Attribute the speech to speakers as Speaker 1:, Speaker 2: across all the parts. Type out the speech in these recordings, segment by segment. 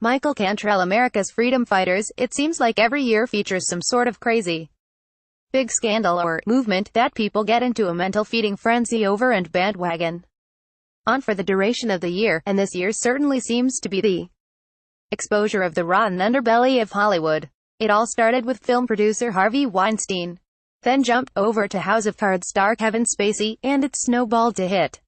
Speaker 1: Michael Cantrell America's Freedom Fighters, it seems like every year features some sort of crazy big scandal or movement that people get into a mental feeding frenzy over and bandwagon on for the duration of the year, and this year certainly seems to be the exposure of the rotten underbelly of Hollywood. It all started with film producer Harvey Weinstein, then jumped over to House of Cards star Kevin Spacey, and it snowballed to hit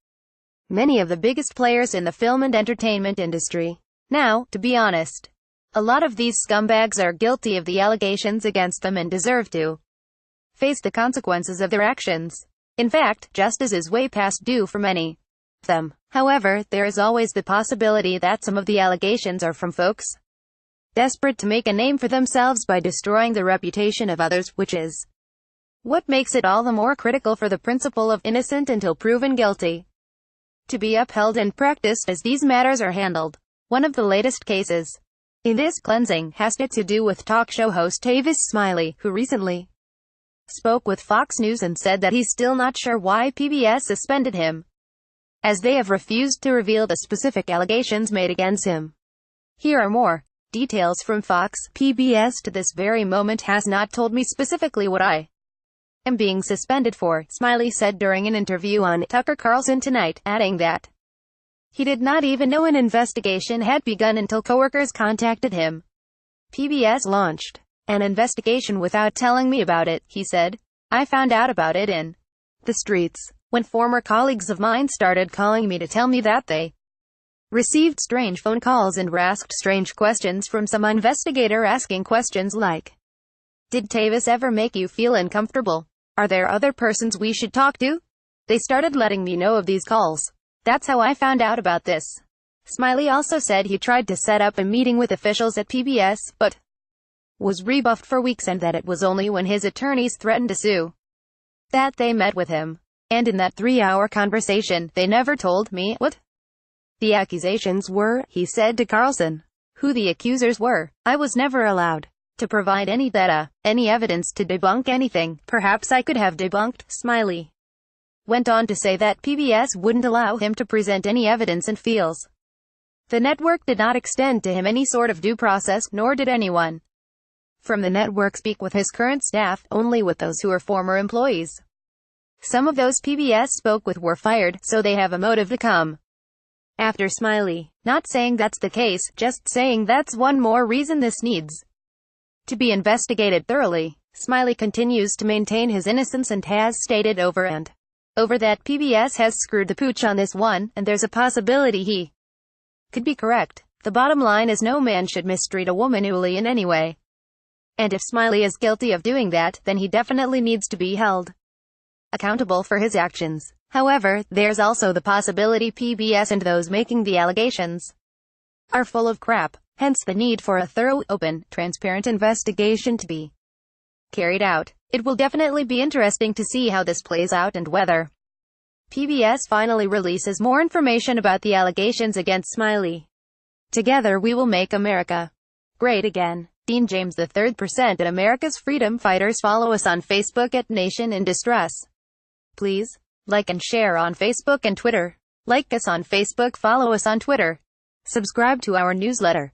Speaker 1: many of the biggest players in the film and entertainment industry. Now, to be honest, a lot of these scumbags are guilty of the allegations against them and deserve to face the consequences of their actions. In fact, justice is way past due for many of them. However, there is always the possibility that some of the allegations are from folks desperate to make a name for themselves by destroying the reputation of others, which is what makes it all the more critical for the principle of innocent until proven guilty to be upheld and practiced as these matters are handled. One of the latest cases in this cleansing has to do with talk show host Tavis Smiley, who recently spoke with Fox News and said that he's still not sure why PBS suspended him, as they have refused to reveal the specific allegations made against him. Here are more details from Fox. PBS to this very moment has not told me specifically what I am being suspended for, Smiley said during an interview on Tucker Carlson Tonight, adding that he did not even know an investigation had begun until coworkers contacted him. PBS launched an investigation without telling me about it, he said. I found out about it in the streets, when former colleagues of mine started calling me to tell me that they received strange phone calls and were asked strange questions from some investigator asking questions like, "Did Tavis ever make you feel uncomfortable? Are there other persons we should talk to?" They started letting me know of these calls. That's how I found out about this. Smiley also said he tried to set up a meeting with officials at PBS, but was rebuffed for weeks, and that it was only when his attorneys threatened to sue that they met with him. And in that 3-hour conversation, they never told me what the accusations were, he said to Carlson. Who the accusers were. I was never allowed to provide any data, any evidence to debunk anything. Perhaps I could have debunked, Smiley went on to say that PBS wouldn't allow him to present any evidence and feels the network did not extend to him any sort of due process, nor did anyone from the network speak with his current staff, only with those who are former employees. Some of those PBS spoke with were fired, so they have a motive to come after Smiley. Not saying that's the case, just saying that's one more reason this needs to be investigated thoroughly. Smiley continues to maintain his innocence and has stated over and over that PBS has screwed the pooch on this one, and there's a possibility he could be correct. The bottom line is no man should mistreat a woman newly in any way. And if Smiley is guilty of doing that, then he definitely needs to be held accountable for his actions. However, there's also the possibility PBS and those making the allegations are full of crap. Hence the need for a thorough, open, transparent investigation to be carried out. It will definitely be interesting to see how this plays out and whether PBS finally releases more information about the allegations against Smiley. Together we will make America great again. Dean James III % at America's Freedom Fighters. Follow us on Facebook at Nation in Distress. Please like and share on Facebook and Twitter. Like us on Facebook, follow us on Twitter. Subscribe to our newsletter.